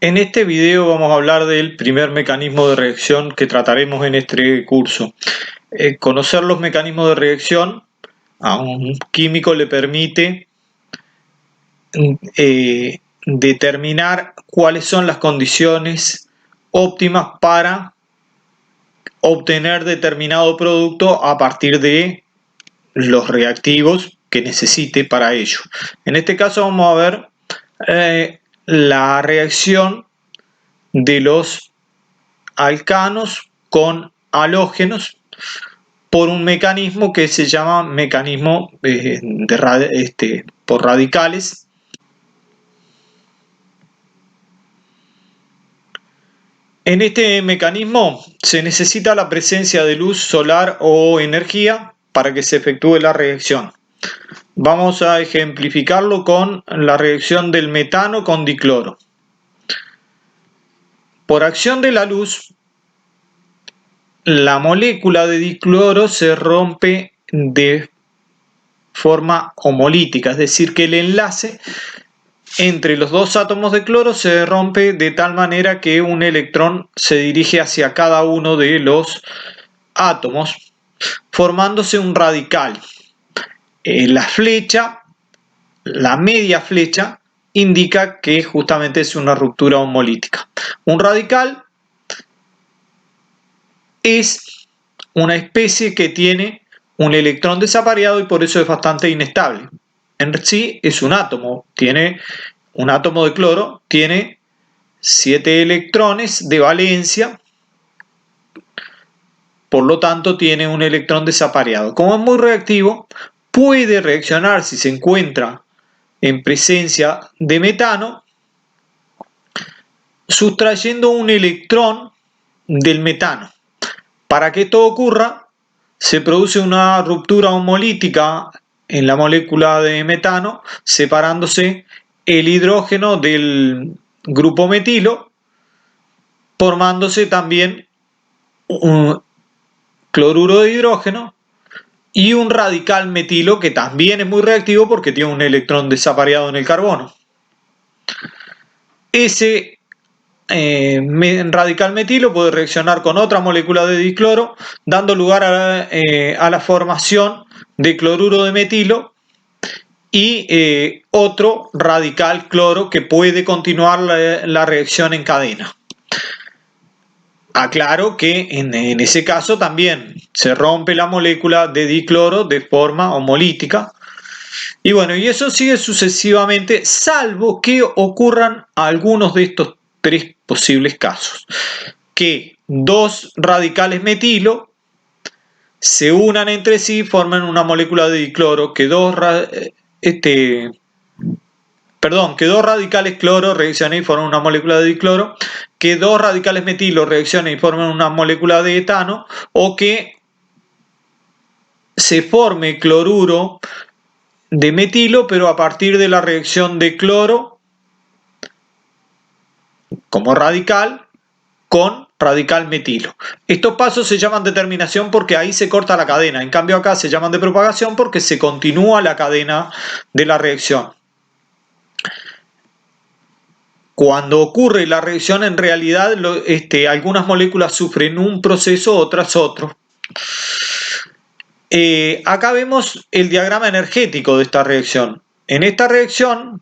En este video vamos a hablar del primer mecanismo de reacción que trataremos en este curso. Conocer los mecanismos de reacción a un químico le permite determinar cuáles son las condiciones óptimas para obtener determinado producto a partir de los reactivos que necesite para ello. En este caso vamos a ver la reacción de los alcanos con halógenos por un mecanismo que se llama mecanismo por radicales. En este mecanismo se necesita la presencia de luz solar o energía para que se efectúe la reacción. Vamos a ejemplificarlo con la reacción del metano con dicloro. Por acción de la luz, la molécula de dicloro se rompe de forma homolítica, es decir, que el enlace entre los dos átomos de cloro se rompe de tal manera que un electrón se dirige hacia cada uno de los átomos, formándose un radical. La flecha, la media flecha, indica que justamente es una ruptura homolítica. Un radical es una especie que tiene un electrón desapareado y por eso es bastante inestable. En sí es un átomo, tiene un átomo de cloro, tiene 7 electrones de valencia, por lo tanto tiene un electrón desapareado. Como es muy reactivo, puede reaccionar si se encuentra en presencia de metano, sustrayendo un electrón del metano. Para que esto ocurra, se produce una ruptura homolítica en la molécula de metano, separándose el hidrógeno del grupo metilo, formándose también un cloruro de hidrógeno y un radical metilo que también es muy reactivo porque tiene un electrón desapareado en el carbono. Ese radical metilo puede reaccionar con otra molécula de dicloro, dando lugar a la formación de cloruro de metilo y otro radical cloro que puede continuar la reacción en cadena. Aclaro que en ese caso también se rompe la molécula de dicloro de forma homolítica. Y bueno, y eso sigue sucesivamente, salvo que ocurran algunos de estos 3 posibles casos. Que 2 radicales metilo se unan entre sí y forman una molécula de dicloro, que dos radicales cloro reaccionen y forman una molécula de dicloro, que 2 radicales metilo reaccionen y formen una molécula de etano, o que se forme cloruro de metilo, pero a partir de la reacción de cloro como radical con radical metilo. Estos pasos se llaman de terminación porque ahí se corta la cadena. En cambio acá se llaman de propagación porque se continúa la cadena de la reacción. Cuando ocurre la reacción, en realidad algunas moléculas sufren un proceso, otras otro. Acá vemos el diagrama energético de esta reacción. En esta reacción,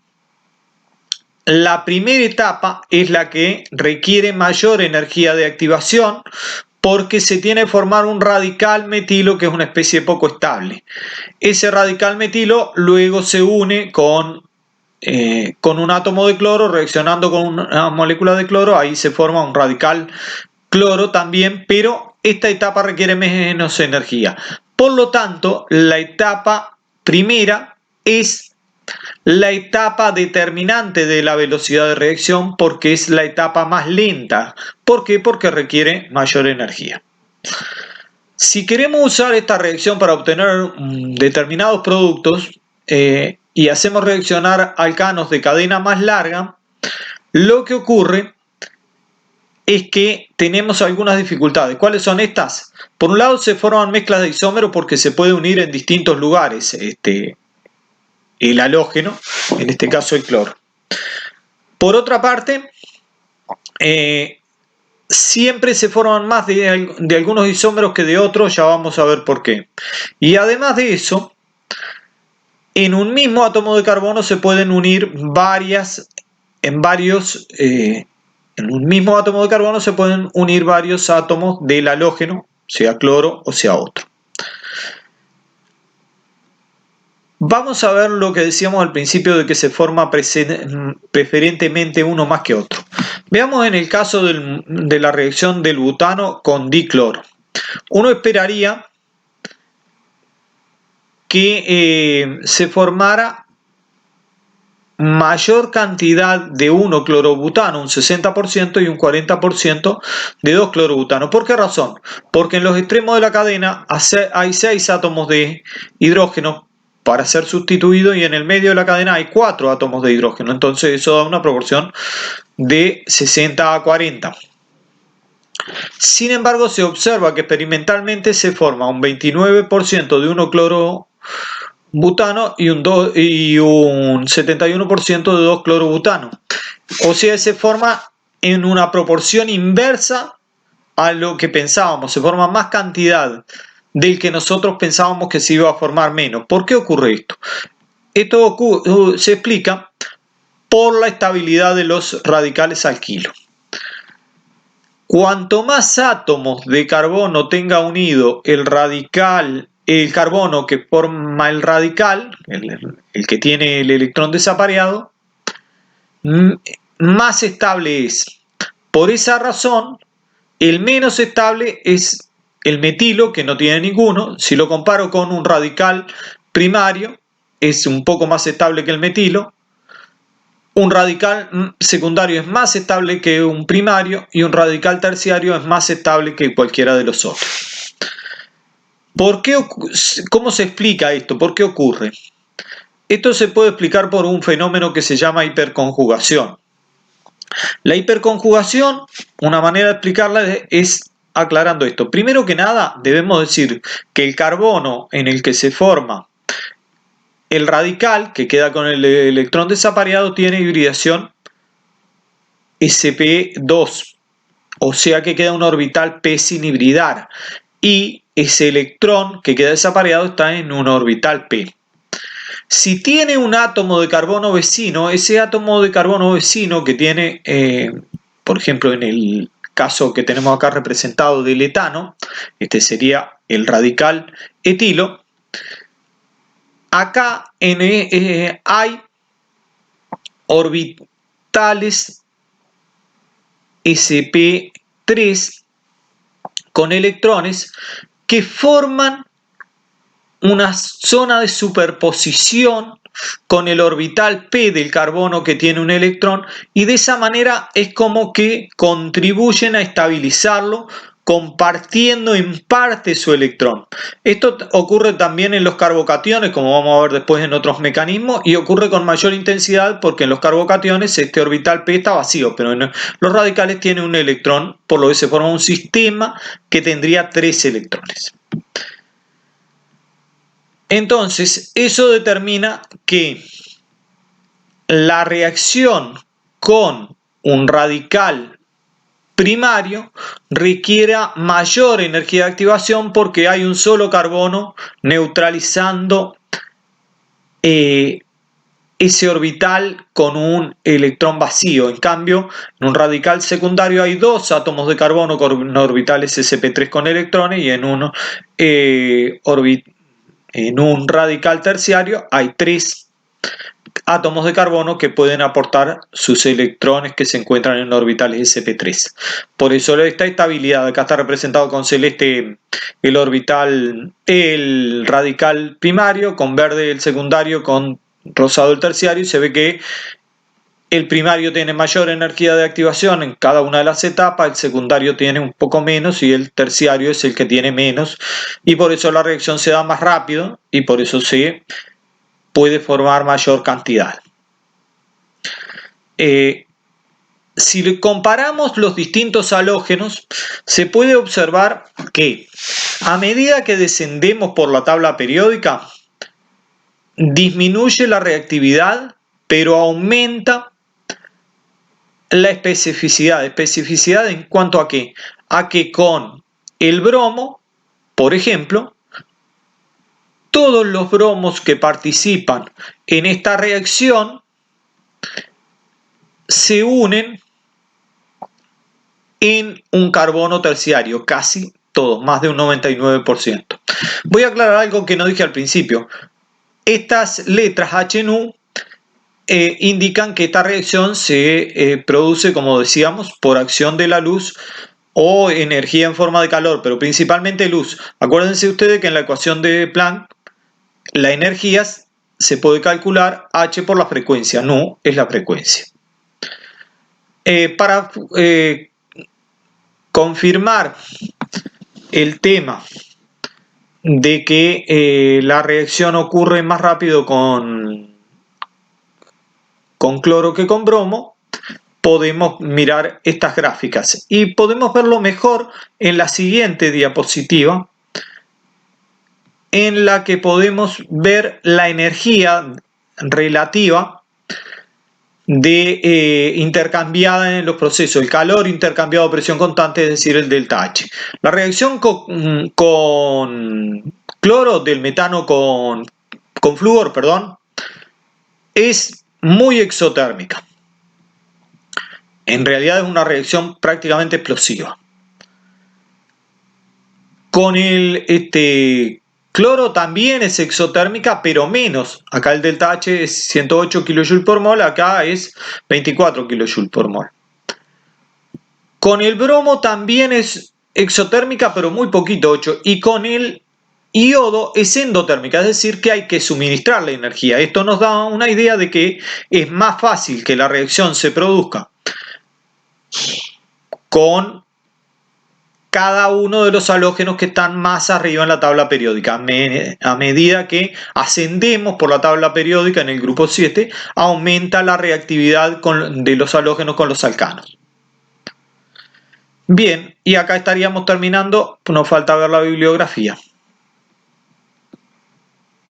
la primera etapa es la que requiere mayor energía de activación porque se tiene que formar un radical metilo que es una especie poco estable. Ese radical metilo luego se une con un átomo de cloro reaccionando con una molécula de cloro, ahí se forma un radical cloro también, pero esta etapa requiere menos energía. Por lo tanto, la etapa primera es la etapa determinante de la velocidad de reacción porque es la etapa más lenta. ¿Por qué? Porque requiere mayor energía. Si queremos usar esta reacción para obtener determinados productos y hacemos reaccionar alcanos de cadena más larga, lo que ocurre es que tenemos algunas dificultades. ¿Cuáles son estas? Por un lado se forman mezclas de isómeros porque se puede unir en distintos lugares el halógeno, en este caso el cloro. Por otra parte, siempre se forman más de algunos isómeros que de otros, ya vamos a ver por qué. Y además de eso, en un mismo átomo de carbono se pueden unir en un mismo átomo de carbono se pueden unir varios átomos del halógeno, sea cloro o sea otro. Vamos a ver lo que decíamos al principio de que se forma preferentemente uno más que otro. Veamos en el caso de la reacción del butano con dicloro. Uno esperaría que se formara mayor cantidad de 1-clorobutano, un 60% y un 40% de 2-clorobutano. ¿Por qué razón? Porque en los extremos de la cadena hay 6 átomos de hidrógeno para ser sustituido y en el medio de la cadena hay 4 átomos de hidrógeno. Entonces eso da una proporción de 60 a 40. Sin embargo, se observa que experimentalmente se forma un 29% de 1-clorobutano y un 71% de 2-clorobutano. O sea, se forma en una proporción inversa a lo que pensábamos. Se forma más cantidad del que nosotros pensábamos que se iba a formar menos. ¿Por qué ocurre esto? Esto se explica por la estabilidad de los radicales alquilo. Cuanto más átomos de carbono tenga unido el carbono que forma el radical, el que tiene el electrón desapareado, más estable es. Por esa razón, el menos estable es el metilo, que no tiene ninguno. Si lo comparo con un radical primario, es un poco más estable que el metilo. Un radical secundario es más estable que un primario y un radical terciario es más estable que cualquiera de los otros. ¿Cómo se explica esto? ¿Por qué ocurre? Esto se puede explicar por un fenómeno que se llama hiperconjugación. La hiperconjugación, una manera de explicarla es aclarando esto. Primero que nada, debemos decir que el carbono en el que se forma el radical, que queda con el electrón desapareado, tiene hibridación sp2, o sea que queda un orbital p sin hibridar, y ese electrón que queda desapareado está en un orbital p. Si tiene un átomo de carbono vecino, ese átomo de carbono vecino que tiene, por ejemplo, en el caso que tenemos acá representado del etano, este sería el radical etilo. Acá hay orbitales sp3 con electrones que forman una zona de superposición con el orbital p del carbono que tiene un electrón, y de esa manera es como que contribuyen a estabilizarlo compartiendo en parte su electrón. Esto ocurre también en los carbocationes, como vamos a ver después en otros mecanismos, y ocurre con mayor intensidad porque en los carbocationes este orbital p está vacío, pero en los radicales tiene un electrón, por lo que se forma un sistema que tendría 3 electrones. Entonces, eso determina que la reacción con un radical primario requiera mayor energía de activación porque hay un solo carbono neutralizando ese orbital con un electrón vacío. En cambio, en un radical secundario hay 2 átomos de carbono con orbitales sp3 con electrones, y en un radical terciario hay 3 átomos de carbono que pueden aportar sus electrones que se encuentran en orbitales sp3. Por eso esta estabilidad, acá está representado con celeste el radical primario, con verde el secundario, con rosado el terciario, y se ve que el primario tiene mayor energía de activación en cada una de las etapas, el secundario tiene un poco menos y el terciario es el que tiene menos, y por eso la reacción se da más rápido y por eso se puede formar mayor cantidad. Si comparamos los distintos halógenos, se puede observar que a medida que descendemos por la tabla periódica, disminuye la reactividad, pero aumenta la especificidad. ¿Especificidad en cuanto a qué? A que con el bromo, por ejemplo, todos los bromos que participan en esta reacción se unen en un carbono terciario, casi todos, más de un 99%. Voy a aclarar algo que no dije al principio. Estas letras HNU indican que esta reacción se produce, como decíamos, por acción de la luz o energía en forma de calor, pero principalmente luz. Acuérdense ustedes que en la ecuación de Planck la energía se puede calcular H por la frecuencia, nu es la frecuencia. Para confirmar el tema de que la reacción ocurre más rápido con cloro que con bromo, podemos mirar estas gráficas y podemos verlo mejor en la siguiente diapositiva, en la que podemos ver la energía relativa intercambiada en los procesos, el calor intercambiado a presión constante, es decir, el delta H. La reacción con cloro del metano con flúor, perdón, es muy exotérmica. En realidad es una reacción prácticamente explosiva. Con el cloro también es exotérmica, pero menos. Acá el delta H es 108 kJ por mol, acá es 24 kJ por mol. Con el bromo también es exotérmica, pero muy poquito, 8. Y con el iodo es endotérmica, es decir, que hay que suministrarle energía. Esto nos da una idea de que es más fácil que la reacción se produzca con cada uno de los halógenos que están más arriba en la tabla periódica. A medida que ascendemos por la tabla periódica en el grupo 7, aumenta la reactividad de los halógenos con los alcanos. Bien, y acá estaríamos terminando, nos falta ver la bibliografía.